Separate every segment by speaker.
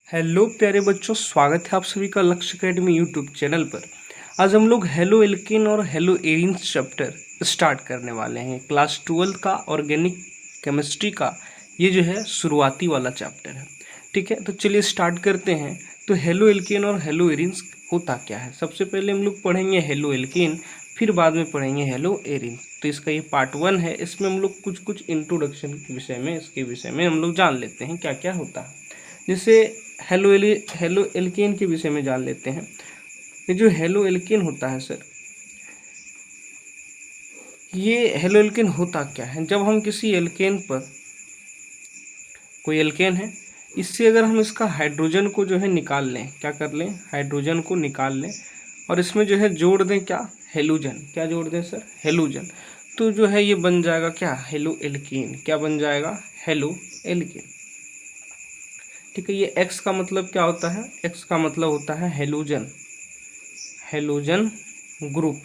Speaker 1: Hello प्यारे बच्चों, स्वागत है आप सभी का लक्ष्य एकेडमी यूट्यूब चैनल पर। आज हम लोग हेलो एल्केन और हेलो एरिन्स चैप्टर स्टार्ट करने वाले हैं। क्लास 12 का ऑर्गेनिक केमिस्ट्री का ये जो है शुरुआती वाला चैप्टर है। ठीक है, तो चलिए स्टार्ट करते हैं। तो हेलो एल्केन और हेलो एरिन्स होता क्या है? सबसे पहले हम लोग पढ़ेंगे हेलो एल्केन, फिर बाद में पढ़ेंगे हेलो एरिन्स। तो इसका ये पार्ट 1 है। इसमें हम लोग कुछ कुछ इंट्रोडक्शन के विषय में, इसके विषय में हम लोग जान लेते हैं क्या क्या होता है। जैसे हेलो एल्केन के विषय में जान लेते हैं। ये जो हेलो एल्केन होता है सर, ये हेलो एल्केन होता क्या है? जब हम किसी एल्केन पर, कोई एल्केन है, इससे अगर हम इसका हाइड्रोजन को जो है निकाल लें, क्या कर लें, हाइड्रोजन को निकाल लें और इसमें जो है जोड़ दें क्या, हेलोजन। क्या जोड़ दें सर? हेलोजन। तो जो है ये बन जाएगा क्या, हेलो एल्केन। क्या बन जाएगा? Halo alkane. ठीक है, ये एक्स का मतलब क्या होता है? एक्स का मतलब होता है हेलोजन। हेलोजन ग्रुप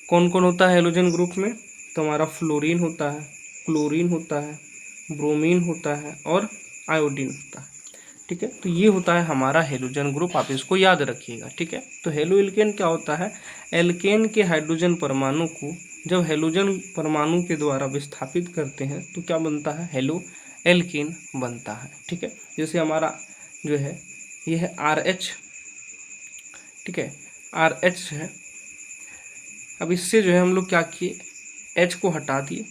Speaker 1: कौन कौन होता है हेलोजन ग्रुप में? तो हमारा फ्लोरीन होता है, क्लोरीन होता है, ब्रोमीन होता है और आयोडीन होता है। ठीक है, तो ये होता है हमारा हेलोजन ग्रुप, आप इसको याद रखिएगा। ठीक है, तो हेलो एल्केन क्या होता है? एल्केन के हाइड्रोजन परमाणु को जब हेलोजन परमाणु के द्वारा विस्थापित करते हैं तो क्या बनता है? हेलो एल्केन बनता है। ठीक है, जैसे हमारा जो है ये है RH। ठीक है, RH है। अब इससे जो है हम लोग क्या किए, H को हटा दिए,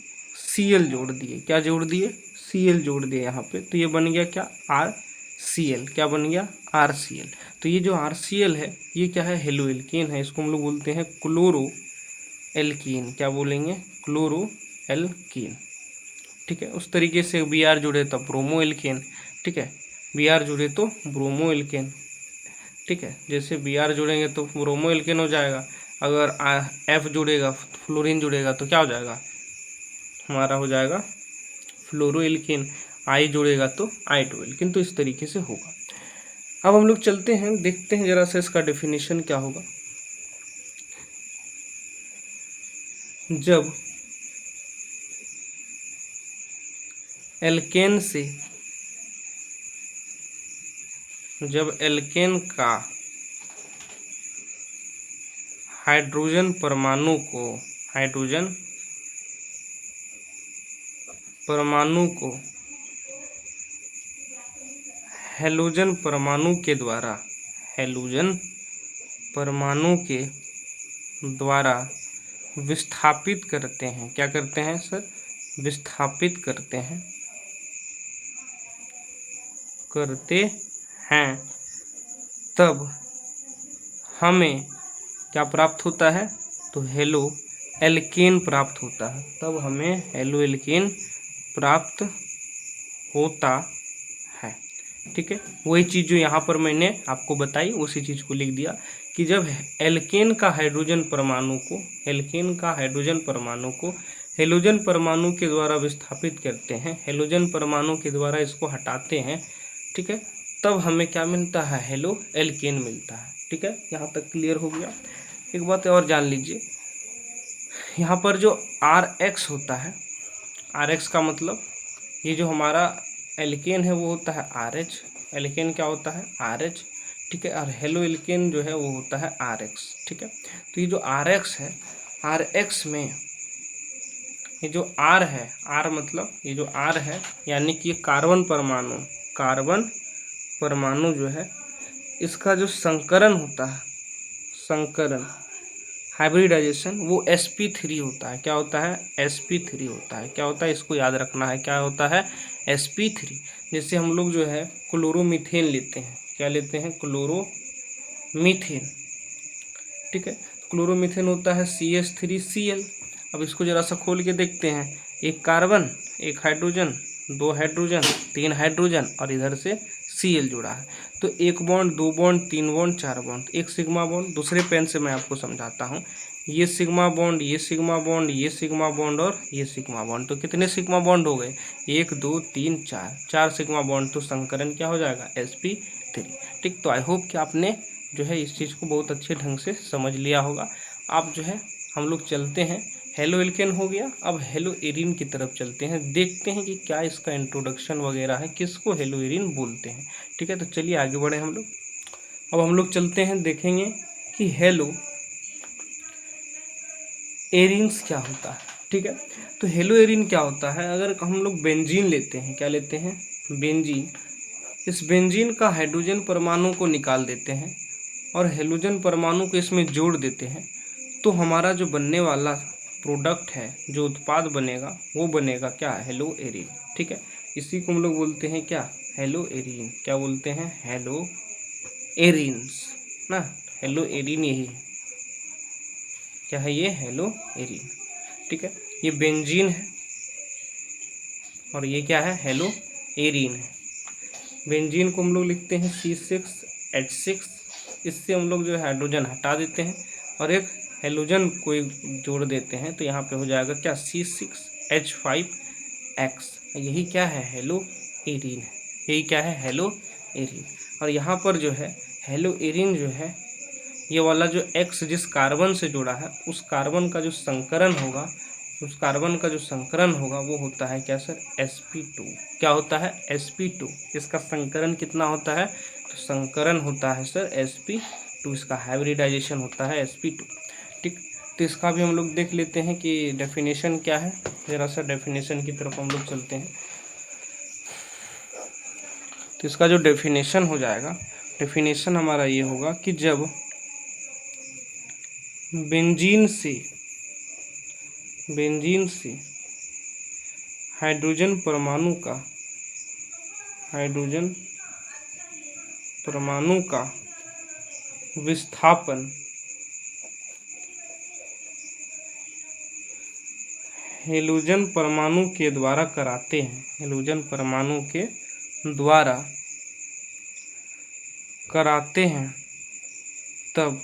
Speaker 1: Cl जोड़ दिए। क्या जोड़ दिए? Cl जोड़ दिए यहाँ पे। तो ये बन गया क्या, RCl। क्या बन गया? RCl। तो ये जो RCl है ये क्या है? हेलो एल्केन है। इसको हम लोग बोलते हैं क्लोरो एल्कीन। क्या बोलेंगे? Chloro alkene. ठीक है, उस तरीके से Br जुड़े तो ब्रोमो एल्केन। ठीक है, Br जुड़े तो ब्रोमो एल्केन। ठीक है, जैसे Br जुड़ेंगे तो ब्रोमो एल्केन हो जाएगा। अगर F जुड़ेगा, फ्लोरीन जुड़ेगा तो क्या हो जाएगा, हमारा हो जाएगा फ्लोरो एल्केन। I जुड़ेगा तो I2 एल्केन। तो इस तरीके से होगा। अब हम लोग चलते हैं, देखते हैं जरा सा इसका डेफिनेशन क्या होगा। जब एल्केन से, जब एल्केन का हाइड्रोजन परमाणु को, हाइड्रोजन परमाणु को हेलोजन परमाणु के द्वारा, हेलोजन परमाणु के द्वारा विस्थापित करते हैं। क्या करते हैं सर? विस्थापित करते हैं, करते हैं। तब हमें क्या प्राप्त होता है? तो हेलो एल्केन प्राप्त होता है। तब हमें हेलो एल्केन प्राप्त होता है। ठीक है, वही चीज़ जो यहाँ पर मैंने आपको बताई उसी चीज़ को लिख दिया कि जब एल्केन का हाइड्रोजन परमाणु को, एल्केन का हाइड्रोजन परमाणु को हेलोजन परमाणु के द्वारा विस्थापित करते हैं, हेलोजन परमाणु के द्वारा इसको हटाते हैं। ठीक है, तब हमें क्या मिलता है? हेलो एल्केन मिलता है। ठीक है, यहाँ तक क्लियर हो गया। एक बात और जान लीजिए, यहाँ पर जो RX होता है, RX का मतलब ये जो हमारा एल्केन है वो होता है RH। एल्केन क्या होता है? RH। ठीक है, और हेलो एल्केन जो है वो होता है RX। ठीक है, तो ये जो RX है, RX में ये जो R है, R मतलब ये जो R है यानी कि ये कार्बन परमाणु, कार्बन परमाणु जो है इसका जो संकरण होता है, संकरण, हाइब्रिडाइजेशन, वो sp3 होता है। क्या होता है? sp3 होता है। क्या होता है? इसको याद रखना है, क्या होता है? sp3। जैसे हम लोग जो है क्लोरोमीथेन लेते हैं, क्या लेते हैं? क्लोरोमीथेन। ठीक है, क्लोरोमीथेन होता है CH3Cl। अब इसको जरा सा खोल के देखते हैं, एक कार्बन, एक हाइड्रोजन, दो हाइड्रोजन, तीन हाइड्रोजन और इधर से Cl जुड़ा है। तो एक बॉन्ड, दो बॉन्ड, तीन बॉन्ड, चार बॉन्ड, एक सिग्मा बॉन्ड। दूसरे पेन से मैं आपको समझाता हूँ, ये सिग्मा बॉन्ड, ये सिग्मा बॉन्ड, ये सिग्मा बॉन्ड और ये सिग्मा बॉन्ड। तो कितने सिग्मा बॉन्ड हो गए? 1 2 3 4, 4 सिग्मा बॉन्ड। तो संकरण क्या हो जाएगा? sp3। ठीक, तो आई होप कि आपने जो है इस चीज़ को बहुत अच्छे ढंग से समझ लिया होगा। आप जो है हम लोग चलते हैं हेलो एल्केन हो गया। अब हेलो एरीन की तरफ चलते हैं, देखते हैं कि क्या इसका इंट्रोडक्शन वगैरह है, किसको हेलो एरीन बोलते हैं। ठीक है, तो चलिए आगे बढ़े हम लोग। अब हम लोग चलते हैं, देखेंगे कि हेलो एरीन्स क्या होता है। ठीक है, तो हेलो एरीन क्या होता है, अगर हम लोग बेंजीन लेते हैं, क्या लेते हैं, बेंजीन, इस बेंजीन का हाइड्रोजन परमाणु को निकाल देते हैं और हेलोजन परमाणु को इसमें जोड़ देते हैं, तो हमारा जो बनने वाला प्रोडक्ट है, जो उत्पाद बनेगा, वो बनेगा क्या, हेलो एरीन। ठीक है, इसी को हम लोग बोलते हैं क्या, हेलो एरीन। क्या बोलते हैं, हेलो एरीन्स ना, हेलो एरीन यही है। क्या है ये, हेलो एरीन। ठीक है, ये बेंजीन है और ये क्या है, हेलो एरीन है। बेंजीन को हम लोग लिखते हैं C6H6, इससे हम लोग जो है हाइड्रोजन हटा देते हैं और एक हेलोजन को जोड़ देते हैं, तो यहाँ पे हो जाएगा क्या, C6H5X। यही क्या है, हेलो एरीन है। यही क्या है, हेलो एरीन। और यहाँ पर जो है हेलो एरीन जो है, ये वाला जो X जिस कार्बन से जुड़ा है, उस कार्बन का जो संकरण होगा, उस कार्बन का जो संकरण होगा वो होता है क्या सर, sp2। क्या होता है, sp2। इसका संकरण कितना होता है, तो संकरण होता है सर sp2, इसका हाइब्रिडाइजेशन होता है sp2। ठीक, तो इसका भी हम लोग देख लेते हैं कि डेफिनेशन क्या है। जरा सा डेफिनेशन की तरफ हम लोग चलते हैं। तो इसका जो डेफिनेशन हो जाएगा, डेफिनेशन हमारा ये होगा कि जब बेंजीन से हाइड्रोजन परमाणु का विस्थापन हेलोजन परमाणु के द्वारा कराते हैं, हेलोजन परमाणु के द्वारा कराते हैं, तब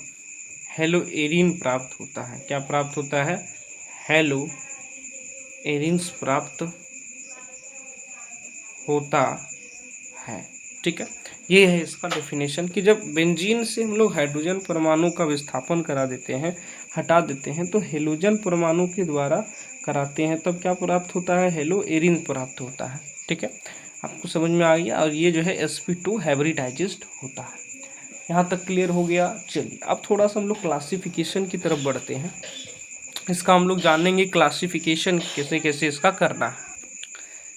Speaker 1: हेलो एरीन प्राप्त होता है। क्या प्राप्त होता है, हेलो एरीन्स प्राप्त होता है। ठीक है, ये है इसका डेफिनेशन कि जब बेंजीन से हम लोग हाइड्रोजन परमाणु का विस्थापन करा देते हैं, हटा देते हैं, तो हेलोजन परमाणु के द्वारा कराते हैं, तब क्या प्राप्त होता है, हेलो एरीन प्राप्त होता है। ठीक है, आपको समझ में आ गया। और ये जो है sp2 हाइब्रिडाइज्ड होता है। यहाँ तक क्लियर हो गया। चलिए अब थोड़ा सा हम लोग क्लासिफिकेशन की तरफ बढ़ते हैं। इसका हम लोग जानेंगे क्लासिफिकेशन कैसे कैसे इसका करना है।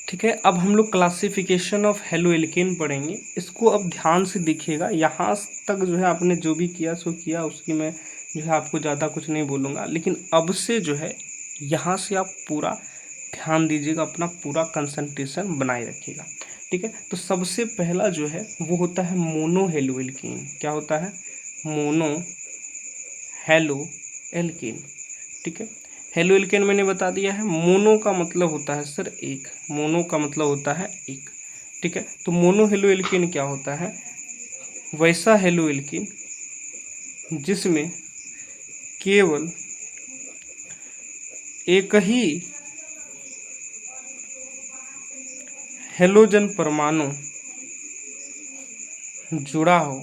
Speaker 1: ठीक है, अब हम लोग क्लासिफिकेशन ऑफ हेलो एल्केन पढ़ेंगे। इसको अब ध्यान से देखिएगा, यहाँ तक जो है आपने जो भी किया सो किया, उसकी मैं जो है आपको ज़्यादा कुछ नहीं बोलूँगा, लेकिन अब से जो है यहाँ से आप पूरा ध्यान दीजिएगा, अपना पूरा कंसंट्रेशन बनाए रखिएगा। ठीक है, तो सबसे पहला जो है वो होता है मोनो हेलो एल्केन। क्या होता है, मोनो हेलो एल्केन। ठीक है, हेलो एल्केन मैंने बता दिया है। मोनो का मतलब होता है सर एक, मोनो का मतलब होता है एक। ठीक है, तो मोनो हेलो एल्केन क्या होता है, वैसा हेलो एल्केन जिसमें केवल एक ही हेलोजन परमाणु जुड़ा हो,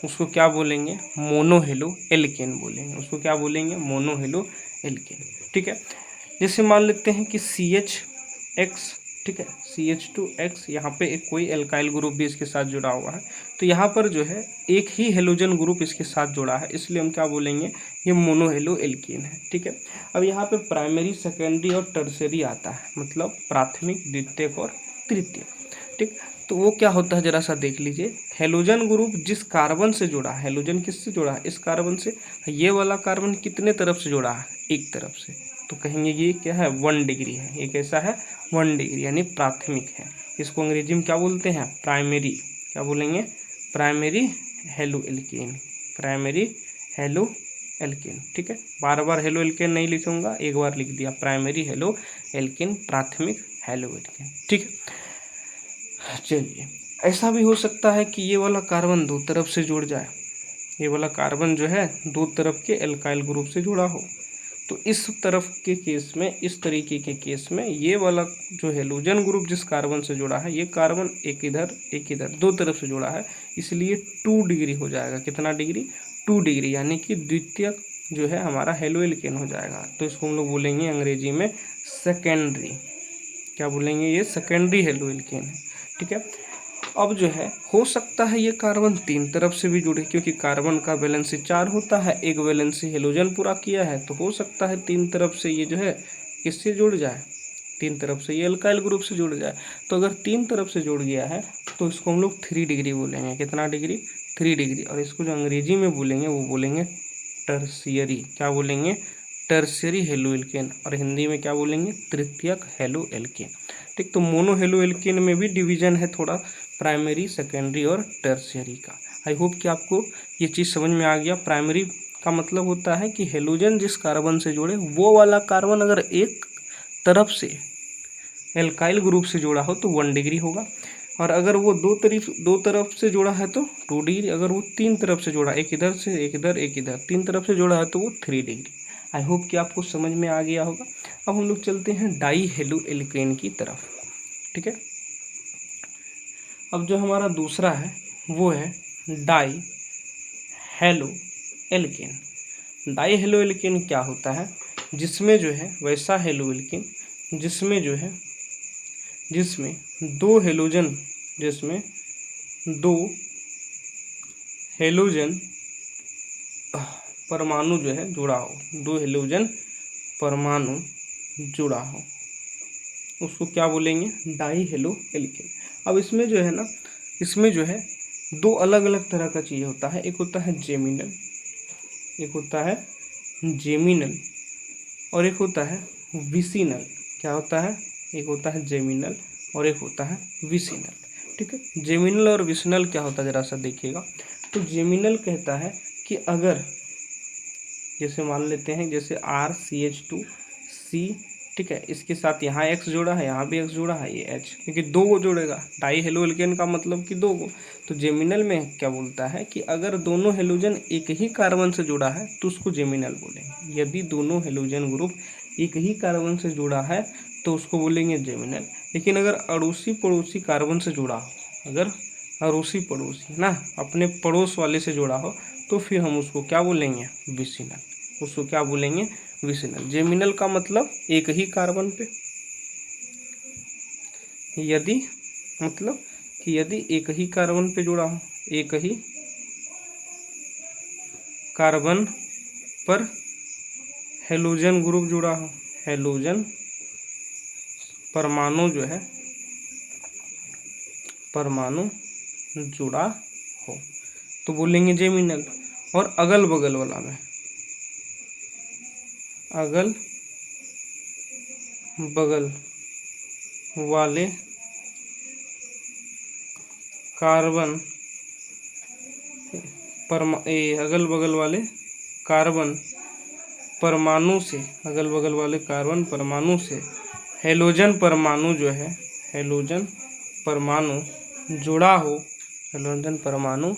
Speaker 1: उसको क्या बोलेंगे, मोनो हेलो एल्केन बोलेंगे। उसको क्या बोलेंगे, मोनो हेलो एल्केन। ठीक है, जैसे मान लेते हैं कि CHX, ठीक है, CH2X, यहाँ पे एक कोई एल्काइल ग्रुप भी इसके साथ जुड़ा हुआ है, तो यहाँ पर जो है एक ही हेलोजन ग्रुप इसके साथ जुड़ा है, इसलिए हम क्या बोलेंगे, ये मोनो हेलो एल्केन है। ठीक है, अब यहाँ पे प्राइमरी, सेकेंडरी और टर्सरी आता है, मतलब प्राथमिक, द्वितीयक और तृतीयक। ठीक, तो वो क्या होता है जरा सा देख लीजिए। हेलोजन ग्रुप जिस कार्बन से जुड़ा है, हेलोजन किससे जुड़ा है, इस कार्बन से। ये वाला कार्बन कितने तरफ से जुड़ा है, एक तरफ से, तो कहेंगे ये क्या है, 1 डिग्री है। ये कैसा है, 1 डिग्री, यानी प्राथमिक है। इसको अंग्रेजी में क्या बोलते हैं, प्राइमरी। क्या बोलेंगे, primary halo alkane, primary halo alkane. ठीक है, बार बार हेलो एल्केन नहीं लिखूंगा, एक बार लिख दिया, प्राइमरी हेलो एल्केन, प्राथमिक हेलो एल्केन। ठीक है, चलिए ऐसा भी हो सकता है कि ये वाला कार्बन दो तरफ से जुड़ जाए, ये वाला कार्बन जो है दो तरफ के एल्काइल ग्रुप से जुड़ा हो, तो इस तरफ के केस में, इस तरीके के केस में, ये वाला जो हेलोजन ग्रुप जिस कार्बन से जुड़ा है, ये कार्बन एक इधर एक इधर दो तरफ से जुड़ा है, इसलिए 2 डिग्री हो जाएगा। कितना डिग्री, 2 डिग्री, यानी कि द्वितीयक जो है हमारा हेलो एल्केन हो जाएगा। तो इसको हम लोग बोलेंगे अंग्रेजी में सेकेंडरी। क्या बोलेंगे? ये सेकेंडरी हेलो एल्केन है। ठीक है। अब जो है हो सकता है ये कार्बन 3 तरफ से भी जुड़े, क्योंकि कार्बन का वैलेंसी 4 होता है, एक वैलेंसी हेलोजन पूरा किया है, तो हो सकता है 3 तरफ से ये जो है किससे जुड़ जाए, 3 तरफ से ये अल्काइल ग्रुप से जुड़ जाए। तो अगर 3 तरफ से जुड़ गया है तो इसको हम लोग 3 डिग्री बोलेंगे। कितना डिग्री? 3 डिग्री। और इसको जो अंग्रेजी में बोलेंगे वो बोलेंगे टर्शियरी। क्या बोलेंगे? Tertiary halo alkane. और हिंदी में क्या बोलेंगे? तृतीयक हेलो एल्केन। ठीक। तो मोनो हेलो एल्केन में भी डिवीजन है थोड़ा, प्राइमरी, सेकेंडरी और टर्शियरी का। आई होप कि आपको ये चीज़ समझ में आ गया। प्राइमरी का मतलब होता है कि हेलोजन जिस कार्बन से जुड़े वो वाला कार्बन अगर एक तरफ से एल्काइल ग्रुप से जुड़ा हो तो 1 डिग्री होगा, और अगर वो दो तरफ से जुड़ा है तो 2 डिग्री। अगर वो 3 तरफ से जुड़ा, एक इधर से एक इधर एक इधर, 3 तरफ से जुड़ा है तो वो 3 डिग्री। आई होप कि आपको समझ में आ गया होगा। अब हम लोग चलते हैं डाई हेलो एल्केन की तरफ। ठीक है। अब जो हमारा दूसरा है वो है die halo alkane. Die halo alkane क्या होता है? जिसमें जो है वैसा हेलो एल्केन जिसमें जो है जिसमें दो हेलोजन जिसमें दो हेलोजन परमाणु जो है जुड़ा हो, 2 हेलोजन परमाणु जुड़ा हो, उसको क्या बोलेंगे? Die halo alkane. अब इसमें जो है ना, इसमें जो है 2 अलग अलग तरह का चीज़ होता है। एक होता है जेमिनल, एक होता है जेमिनल, और एक होता है विसिनल। क्या होता है? एक होता है जेमिनल और एक होता है विसिनल। ठीक है। जेमिनल और विसिनल क्या होता है जरा सा देखिएगा। तो जेमिनल कहता है कि अगर जैसे मान लेते हैं जैसे RCH2C, ठीक है, इसके साथ यहाँ X जोड़ा है, यहाँ भी X जोड़ा है, ये H, क्योंकि 2 को जोड़ेगा। डाई हेलो एल्केन का मतलब कि 2 को। तो जेमिनल में क्या बोलता है कि अगर दोनों हेलोजन एक ही कार्बन से जुड़ा है तो उसको जेमिनल बोलेंगे। यदि दोनों हेलोजन ग्रुप एक ही कार्बन से जुड़ा है तो उसको बोलेंगे जेमिनल। लेकिन अगर अड़ोसी पड़ोसी कार्बन से जुड़ा हो, अगर अड़ोसी पड़ोसी ना अपने पड़ोस वाले से जुड़ा हो, तो फिर हम उसको क्या बोलेंगे? विसिनल। उसको क्या बोलेंगे? विसिनल। जेमिनल का मतलब एक ही कार्बन पे, यदि मतलब कि यदि एक ही कार्बन पे जुड़ा हो, एक ही कार्बन पर हेलोजन ग्रुप जुड़ा हो, हेलोजन परमाणु जो है परमाणु जुड़ा हो, तो बोलेंगे जेमिनल। और अगल बगल वाला में, अगल बगल वाले कार्बन अगल बगल वाले कार्बन परमाणु से, अगल बगल वाले कार्बन परमाणु से हेलोजन परमाणु जो है, हेलोजन परमाणु जुड़ा हो, हेलोजन परमाणु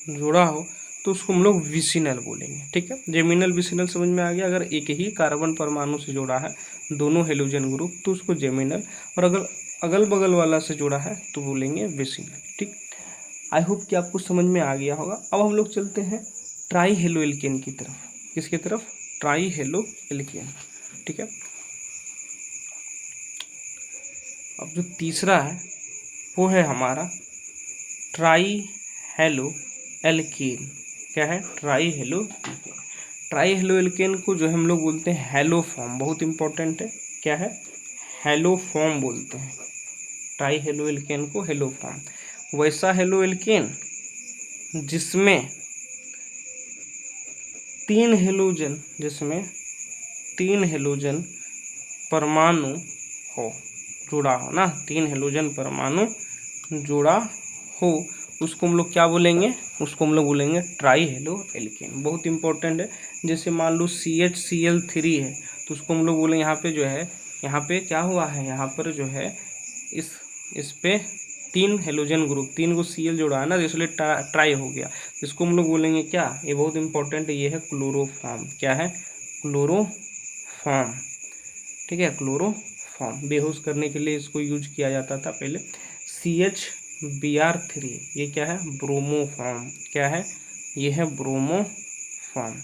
Speaker 1: जुड़ा हो, तो उसको हम लोग विसिनल बोलेंगे। ठीक है। जेमिनल विसिनल समझ में आ गया। अगर एक ही कार्बन परमाणु से जुड़ा है दोनों हेलोजन ग्रुप तो उसको जेमिनल, और अगर अगल बगल वाला से जुड़ा है तो बोलेंगे विसिनल। ठीक। आई होप कि आपको समझ में आ गया होगा। अब हम लोग चलते हैं ट्राई हेलो एल्केन की तरफ। किसकी तरफ? Try halo alkane. ठीक है। अब जो तीसरा है वो है हमारा ट्राई हेलो एल्केन। क्या है? Try halo alkane. Try halo alkane को जो हम लोग बोलते हैं हेलो फॉर्म, बहुत इंपॉर्टेंट है। क्या है? हेलो फॉर्म बोलते हैं। ट्राई हेलो एल्केन को हेलो फॉर्म। वैसा हेलो एल्केन जिसमें 3 हेलोजन, जिसमें 3 हेलोजन परमाणु हो, जुड़ा हो ना, 3 हेलोजन परमाणु जुड़ा हो, उसको हम लोग क्या बोलेंगे? उसको हम लोग बोलेंगे ट्राई हेलो एल्केन। बहुत इंपॉर्टेंट है। जैसे मान लो CHCl3 है तो उसको हम लोग बोलेंगे, यहाँ पे जो है, यहाँ पे क्या हुआ है, यहाँ पर जो है इस पे 3 हेलोजन ग्रुप, 3 को Cl जोड़ा है ना, इसलिए ट्राई हो गया। इसको हम लोग बोलेंगे क्या? ये बहुत इंपॉर्टेंट है, ये है क्लोरोफॉर्म। क्या है? क्लोरोफॉर्म। ठीक है, क्लोरोफॉर्म। बेहोश करने के लिए इसको यूज किया जाता था पहले। CH Br3, ये क्या है, ब्रोमोफॉर्म। क्या है, ये है ब्रोमोफॉर्म।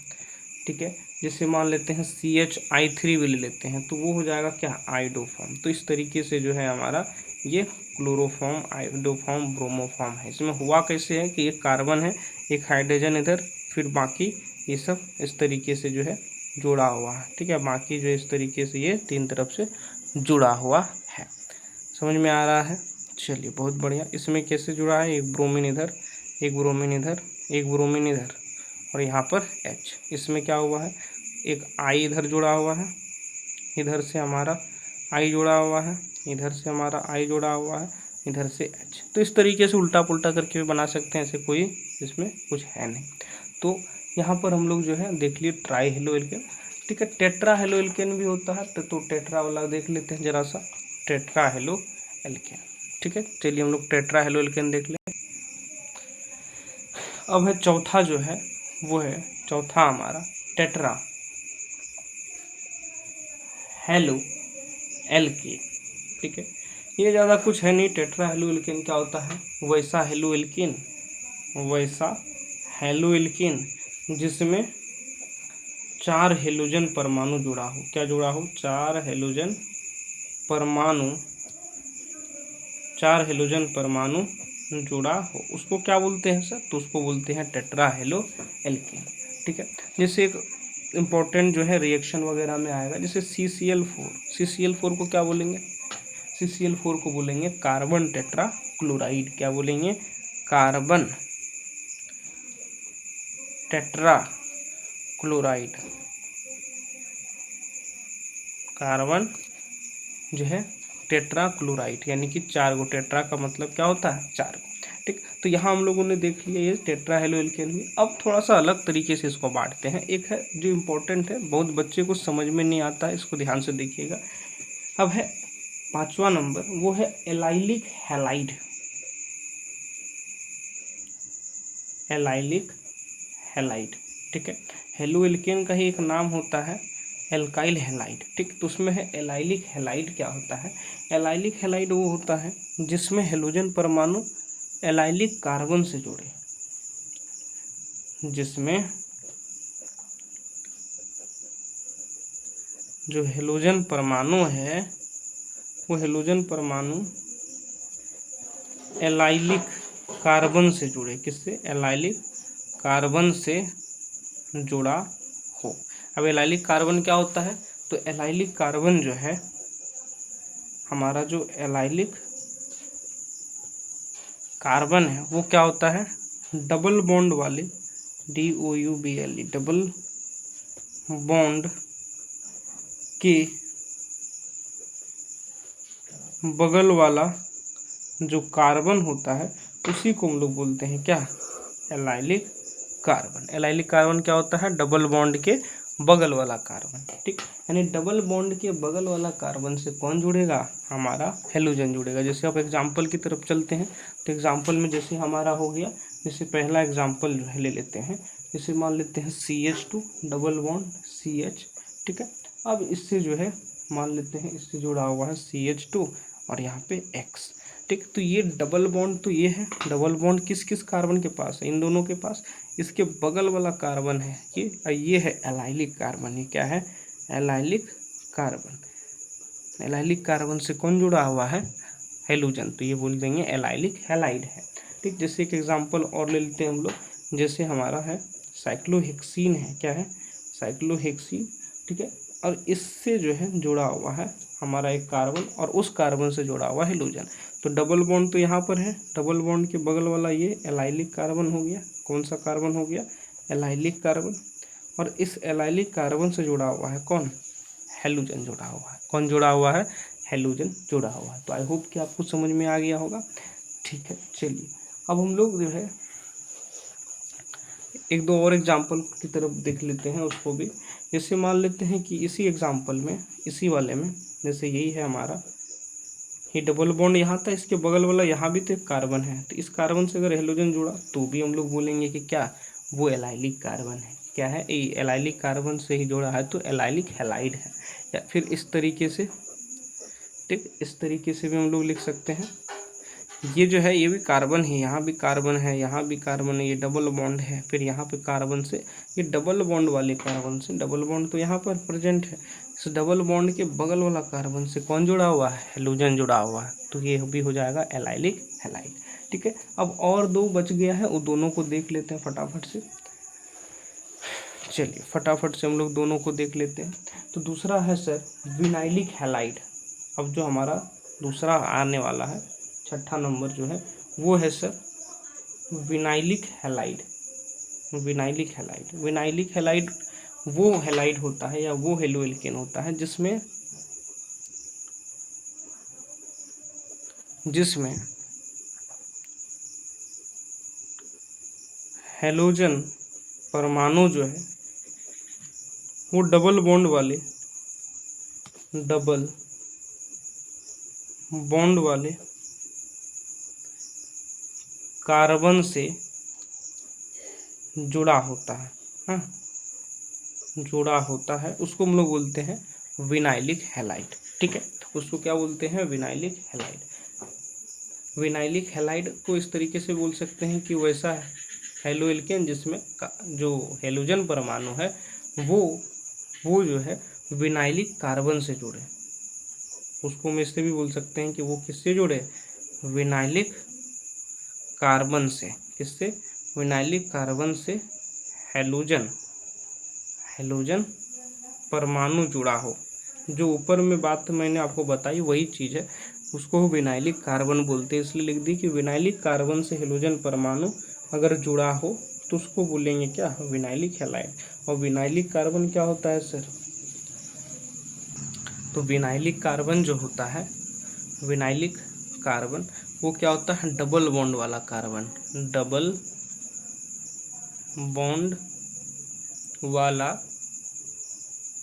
Speaker 1: ठीक है, जैसे मान लेते हैं CH I3 भी ले लेते हैं तो वो हो जाएगा क्या, आइडोफॉर्म। तो इस तरीके से जो है हमारा ये क्लोरोफॉर्म, आइडोफॉर्म, ब्रोमोफॉर्म है। इसमें हुआ कैसे है कि एक कार्बन है, एक हाइड्रोजन इधर, फिर बाकी ये सब इस तरीके से जो है जुड़ा हुआ है। ठीक है, बाकी जो इस तरीके से ये तीन तरफ से जुड़ा हुआ है। समझ में आ रहा है? चलिए बहुत बढ़िया। इसमें कैसे जुड़ा है, एक ब्रोमीन इधर, एक ब्रोमीन इधर, एक ब्रोमीन इधर, और यहाँ पर H। इसमें क्या हुआ है, एक I इधर जुड़ा हुआ है, इधर से हमारा I जुड़ा हुआ है, इधर से हमारा I जुड़ा हुआ है, इधर से H। तो इस तरीके से उल्टा पुल्टा करके भी बना सकते हैं, ऐसे कोई इसमें कुछ है नहीं। तो यहाँ पर हम लोग जो है देख लिए ट्राई हेलो एल्केन। ठीक है, टेट्रा हेलो एल्केन भी होता है, तो टेट्रा वाला देख लेते हैं जरा सा, टेट्रा हेलो एल्केन। ठीक है, चलिए हम लोग टेट्रा हेलो एल्केन देख लें। अब है चौथा जो है वो है चौथा हमारा टेट्रा हेलो एल्केन। ठीक है, ये ज़्यादा कुछ है नहीं। टेट्रा हेलो एल्केन क्या होता है, वैसा हेलो एल्केन, वैसा हेलो एल्केन जिसमें 4 हेलोजन परमाणु जुड़ा हो। क्या जुड़ा हो, 4 हेलोजन परमाणु, 4 हेलोजन परमाणु जुड़ा हो, उसको क्या बोलते हैं सर, तो उसको बोलते हैं टेट्रा हेलो एल्केन। ठीक है, जैसे एक इम्पोर्टेंट जो है रिएक्शन वगैरह में आएगा, जैसे CCl4, CCl4 को क्या बोलेंगे, CCl4 को बोलेंगे कार्बन टेट्रा क्लोराइड। क्या बोलेंगे, कार्बन टेट्रा क्लोराइड। कार्बन जो है टेट्रा क्लोराइड, यानी कि 4 गो, टेट्रा का मतलब क्या होता है, 4 गो। ठीक, तो यहाँ हम लोगों ने देख लिया ये टेट्रा हेलो एल्केन हुई। अब थोड़ा सा अलग तरीके से इसको बांटते हैं। एक है जो इम्पोर्टेंट है, बहुत बच्चे को समझ में नहीं आता है, इसको ध्यान से देखिएगा। अब है 5वां नंबर, वो है एलाइलिक हैलाइड। Allylic halide. ठीक है, हेलो एल्केन का ही एक नाम होता है एल्काइल हैलाइड। ठीक, तो उसमें है एलाइलिक हैलाइड। क्या होता है, एलाइलिक हैलाइड वो होता है जिसमें हेलोजन परमाणु एलाइलिक कार्बन से जुड़े, जिसमें जो हेलोजन परमाणु है वो हेलोजन परमाणु एलाइलिक कार्बन से जुड़े। किससे, एलाइलिक कार्बन से जुड़ा हो। अब एलाइलिक कार्बन क्या होता है, तो एलाइलिक कार्बन जो है हमारा, जो एलाइलिक कार्बन है वो क्या होता है, डबल बॉन्ड वाले, DOUBLE, डबल बॉन्ड के बगल वाला जो कार्बन होता है उसी को हम लोग बोलते हैं क्या, एलाइलिक कार्बन। एलाइलिक कार्बन क्या होता है, डबल बॉन्ड के बगल वाला कार्बन। ठीक, यानी डबल बॉन्ड के बगल वाला कार्बन से कौन जुड़ेगा, हमारा हेलोजन जुड़ेगा। जैसे आप एग्जाम्पल की तरफ चलते हैं, तो एग्जाम्पल में जैसे हमारा हो गया, जैसे पहला एग्जाम्पल जो है ले लेते हैं, जैसे मान लेते हैं CH2 डबल बॉन्ड CH। ठीक है, अब इससे जो है मान लेते हैं इससे जुड़ा हुआ है CH2 और यहाँ पे X। ठीक, तो ये डबल बॉन्ड, तो ये है डबल बॉन्ड किस किस कार्बन के पास है, इन दोनों के पास। इसके बगल वाला कार्बन है ये है एलाइलिक कार्बन। ये क्या है, एलाइलिक कार्बन। एलाइलिक कार्बन से कौन जुड़ा हुआ है, हेलोजन, तो ये बोल देंगे एलाइलिक हैलाइड है। ठीक, जैसे एक एग्जांपल और ले लेते हैं हम लोग, जैसे हमारा है साइक्लोहेक्सीन है। क्या है, साइक्लोहेक्सीन। ठीक है, और इससे जो है जुड़ा हुआ है हमारा एक कार्बन, और उस कार्बन से जुड़ा हुआ हेलोजन। तो डबल बॉन्ड तो यहाँ पर है, डबल बॉन्ड के बगल वाला ये एलाइलिक कार्बन हो गया। कौन सा कार्बन हो गया, एलाइलिक कार्बन। और इस एलाइलिक कार्बन से जुड़ा हुआ है कौन, हेलोजन जुड़ा हुआ है। कौन जुड़ा हुआ है, हेलोजन जुड़ा हुआ है। तो आई होप कि आपको समझ में आ गया होगा। ठीक है, चलिए अब हम लोग जो है एक दो और एग्जाम्पल की तरफ देख लेते हैं उसको भी। जैसे मान लेते हैं कि इसी एग्जाम्पल में, इसी वाले में, जैसे यही है हमारा, ये डबल बॉन्ड यहाँ था, इसके बगल वाला यहाँ भी तो एक कार्बन है, तो इस कार्बन से अगर हेलोजन जुड़ा तो भी हम लोग बोलेंगे कि क्या, वो एलाइलिक कार्बन है। क्या है, ये एलाइलिक कार्बन से ही जुड़ा है तो एलाइलिक हैलाइड है। या फिर इस तरीके से, ठीक, इस तरीके से भी हम लोग लिख सकते हैं ये जो है ये भी कार्बन है, यहाँ भी कार्बन है, यहाँ भी कार्बन है, ये डबल बॉन्ड है। फिर यहाँ पे कार्बन से ये डबल बॉन्ड वाले कार्बन से, डबल बॉन्ड तो यहाँ पर प्रेजेंट है, इस डबल बॉन्ड के बगल वाला कार्बन से कौन जुड़ा हुआ है, हेलोजन जुड़ा हुआ है, तो ये भी हो जाएगा एलाइलिक हैलाइड। ठीक है, अब और दो बच गया है, वो दोनों को देख लेते हैं फटाफट से। चलिए फटाफट से हम लोग दोनों को देख लेते हैं। तो दूसरा है सर विनाइलिक हैलाइड। अब जो हमारा दूसरा आने वाला है, छठा नंबर जो है वो है sir vinylic halide. Vinylic halide, vinylic halide वो हैलाइड होता है या वो हेलोएल्केन होता है जिसमें हेलोजन परमाणु जो है वो डबल बॉन्ड वाले कार्बन से जुड़ा होता है। हाँ, जुड़ा होता है, उसको हम लोग बोलते हैं विनाइलिक हैलाइड। ठीक है, उसको क्या बोलते हैं, विनाइलिक हैलाइड। विनाइलिक हैलाइड को इस तरीके से बोल सकते हैं कि वैसा हेलोएल्केन जिसमें जो हेलोजन परमाणु है वो जो है विनाइलिक कार्बन से जुड़े, उसको हम इससे भी बोल सकते हैं कि वो किससे जुड़े, विनाइलिक कार्बन से। किससे, विनाइलिक कार्बन से हेलोजन परमाणु जुड़ा हो। जो ऊपर में बात मैंने आपको बताई वही चीज़ है, उसको विनाइलिक कार्बन बोलते हैं, इसलिए लिख दी कि विनाइलिक कार्बन से हेलोजन परमाणु अगर जुड़ा हो तो उसको बोलेंगे क्या, विनाइलिक हैलाइड। और विनाइलिक कार्बन क्या होता है सर, तो विनाइलिक कार्बन जो होता है, विनाइलिक कार्बन वो क्या होता है, डबल बॉन्ड वाला कार्बन। डबल बॉन्ड वाला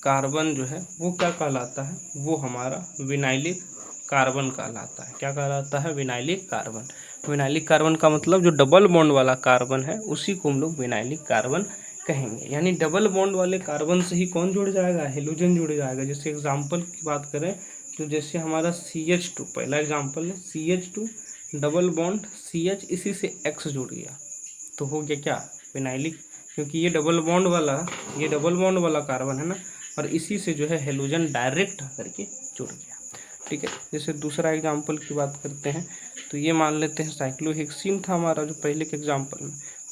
Speaker 1: कार्बन जो है वो क्या कहलाता है, वो हमारा विनाइलिक कार्बन कहलाता है। क्या कहलाता है, विनाइलिक कार्बन। विनाइलिक कार्बन का मतलब जो डबल बॉन्ड वाला कार्बन है उसी को हम लोग विनाइलिक कार्बन कहेंगे। यानी डबल बॉन्ड वाले कार्बन से ही कौन जुड़ जाएगा, हेलोजन जुड़ जाएगा। जैसे एग्जाम्पल की बात करें तो जैसे हमारा CH2 पहला एग्जाम्पल है, CH2 डबल बॉन्ड CH, इसी से X जुड़ गया तो हो गया क्या, विनाइलिक। क्योंकि ये डबल बॉन्ड वाला कार्बन है ना, और इसी से जो है हेलोजन डायरेक्ट आकर के जुड़ गया। ठीक है, जैसे दूसरा एग्जाम्पल की बात करते हैं तो ये मान लेते हैं साइक्लोहेक्सीन था हमारा जो पहले के एग्जाम्पल में,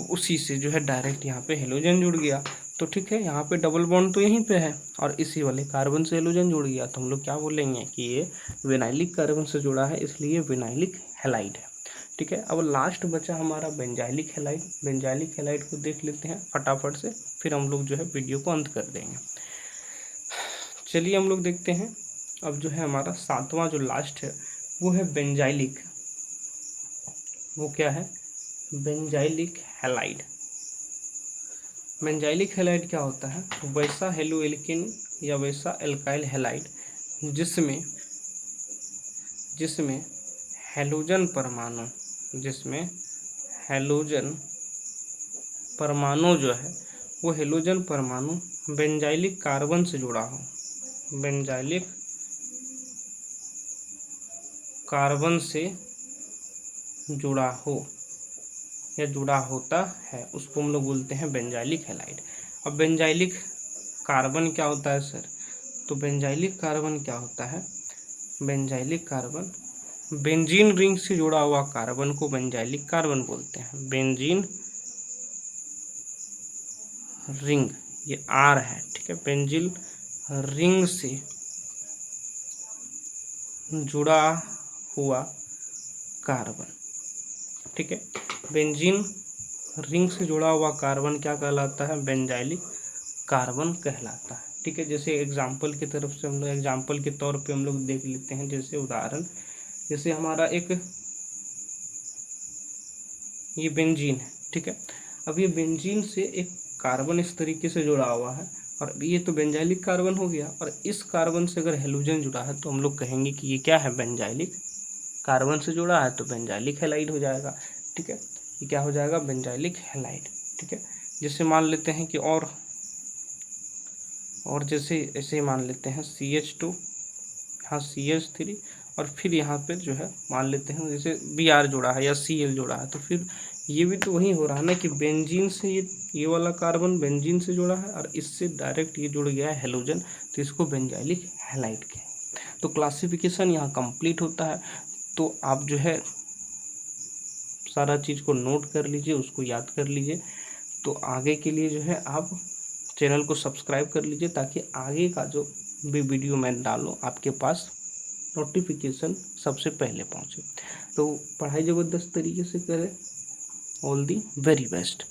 Speaker 1: उसी से जो है डायरेक्ट यहाँ पे हेलोजन जुड़ गया। तो ठीक है, यहाँ पे डबल बॉन्ड तो यहीं पे है और इसी वाले कार्बन से हेलोजन जुड़ गया, तो हम लोग क्या बोलेंगे कि ये विनाइलिक कार्बन से जुड़ा है, इसलिए विनाइलिक हैलाइड है। ठीक है, अब लास्ट बचा हमारा बेंजाइलिक हैलाइड। बेंजाइलिक हैलाइड को देख लेते हैं फटाफट से, फिर हम लोग जो है वीडियो को अंत कर देंगे। चलिए हम लोग देखते हैं, अब जो है हमारा सातवां जो लास्ट है वो है बेंजाइलिक। वो क्या है, बेंजाइलिक हैलाइड। बेंजाइलिक हैलाइड क्या होता है, वैसा हेलोएल्केन या वैसा एल्काइल हैलाइड जिसमें हेलोजन परमाणु जो है वो हेलोजन परमाणु बेंजाइलिक कार्बन से जुड़ा हो, बेंजाइलिक कार्बन से जुड़ा हो या जुड़ा होता है, उसको हम लोग बोलते हैं बेंजाइलिक हैलाइड। अब बेंजाइलिक कार्बन क्या होता है सर, तो बेंजाइलिक कार्बन क्या होता है, बेंजाइलिक कार्बन बेंजीन रिंग से जुड़ा हुआ कार्बन को बेंजाइलिक कार्बन बोलते हैं। बेंजीन रिंग, ये R है, ठीक है, बेंजीन रिंग से जुड़ा हुआ कार्बन। ठीक है, बेंजीन रिंग से जुड़ा हुआ कार्बन क्या कहलाता है, बेंजाइलिक कार्बन कहलाता है। ठीक है, जैसे एग्जाम्पल की तरफ से हम लोग एग्जाम्पल के तौर पे हम लोग देख लेते हैं, जैसे उदाहरण, जैसे हमारा एक ये बेंजीन है। ठीक है, अब ये बेंजीन से एक कार्बन इस तरीके से जुड़ा हुआ है और ये तो बेंजाइलिक कार्बन हो गया, और इस कार्बन से अगर हेलोजन जुड़ा है तो हम लोग कहेंगे कि ये क्या है, बेंजाइलिक कार्बन से जुड़ा है तो बेंजाइलिक हैलाइड हो जाएगा। ठीक है, ये क्या हो जाएगा, बेंजाइलिक हैलाइड। ठीक है, जैसे मान लेते हैं कि और जैसे ऐसे मान लेते हैं CH2, हाँ CH3 और फिर यहाँ पर जो है मान लेते हैं जैसे Br जोड़ा है या Cl जोड़ा है, तो फिर ये भी तो वही हो रहा है ना कि बेंजीन से ये वाला कार्बन बेंजीन से जुड़ा है और इससे डायरेक्ट ये जुड़ गया है हेलोजन, तो इसको बेंजाइलिक हैलाइड के। तो क्लासिफिकेशन यहाँ कंप्लीट होता है। तो आप जो है सारा चीज़ को नोट कर लीजिए, उसको याद कर लीजिए। तो आगे के लिए जो है आप चैनल को सब्सक्राइब कर लीजिए ताकि आगे का जो भी वीडियो मैं डालूँ आपके पास नोटिफिकेशन सबसे पहले पहुँचे। तो पढ़ाई ज़बरदस्त तरीके से करें। All the very best.